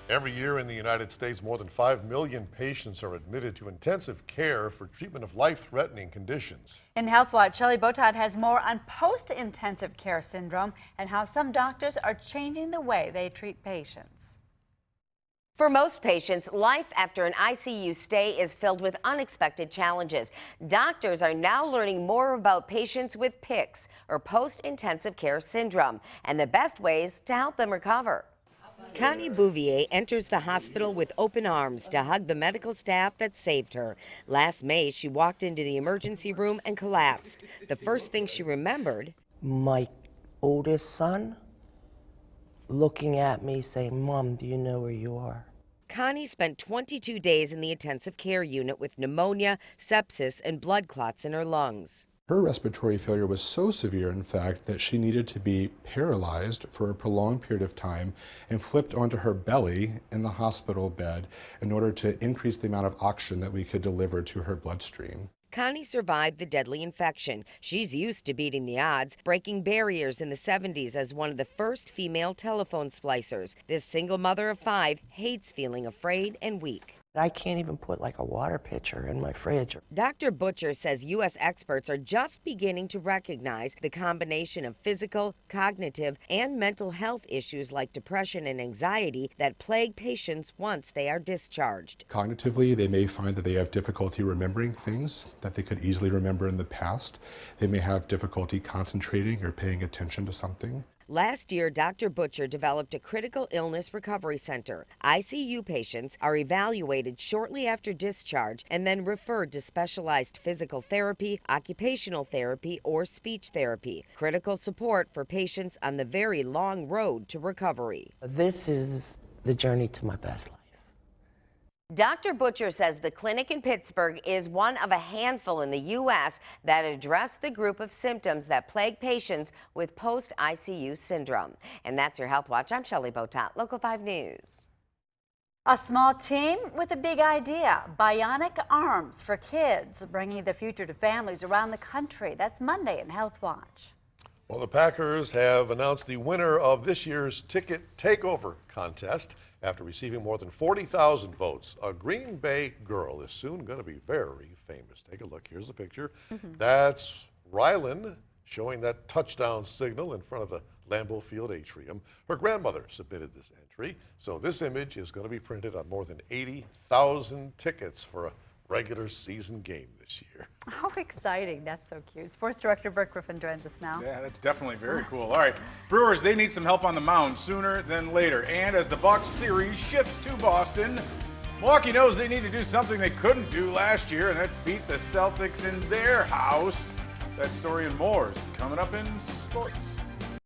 Every year in the United States, more than 5 million patients are admitted to intensive care for treatment of life-threatening conditions. In Healthwatch, Shelley Botat has more on post-intensive care syndrome and how some doctors are changing the way they treat patients. For most patients, life after an ICU stay is filled with unexpected challenges. Doctors are now learning more about patients with PICS, or post-intensive care syndrome, and the best ways to help them recover. Connie BOVIER enters the hospital with open arms to hug the medical staff that saved her. Last May, she walked into the emergency room and collapsed. The first thing she remembered, my oldest son looking at me saying, "Mom, do you know where you are?" Connie spent 22 days in the intensive care unit with pneumonia, sepsis, and blood clots in her lungs. Her respiratory failure was so severe, in fact, that she needed to be paralyzed for a prolonged period of time and flipped onto her belly in the hospital bed in order to increase the amount of oxygen that we could deliver to her bloodstream. Connie survived the deadly infection. She's used to beating the odds, breaking barriers in the 70s as one of the first female telephone splicers. This single mother of 5 hates feeling afraid and weak. I can't even put like a water pitcher in my fridge. Dr. Butcher says U.S. experts are just beginning to recognize the combination of physical, cognitive, and mental health issues like depression and anxiety that plague patients once they are discharged. Cognitively, they may find that they have difficulty remembering things that they could easily remember in the past. They may have difficulty concentrating or paying attention to something. Last year, Dr. Butcher developed a critical illness recovery center. ICU patients are evaluated shortly after discharge and then referred to specialized physical therapy, occupational therapy, or speech therapy. Critical support for patients on the very long road to recovery. This is the journey to my best life. Dr. Butcher says the clinic in Pittsburgh is one of a handful in the U.S. that address the group of symptoms that plague patients with post-ICU syndrome. And that's your Health Watch. I'm Shelley Botat, Local 5 News. A small team with a big idea, bionic arms for kids, bringing the future to families around the country. That's Monday in Health Watch. Well, the Packers have announced the winner of this year's Ticket Takeover contest. After receiving more than 40,000 votes, a Green Bay girl is soon going to be very famous. Take a look. Here's the picture. That's Rylan showing that touchdown signal in front of the Lambeau Field atrium. Her grandmother submitted this entry, so this image is going to be printed on more than 80,000 tickets for a regular season game this year. How exciting. That's so cute. Sports Director Bert Griffin joins us now. Yeah, that's definitely very cool. All right, Brewers, they need some help on the mound sooner than later. And as the Bucs series shifts to Boston, Milwaukee knows they need to do something they couldn't do last year, and that's beat the Celtics in their house. That story and more is coming up in sports.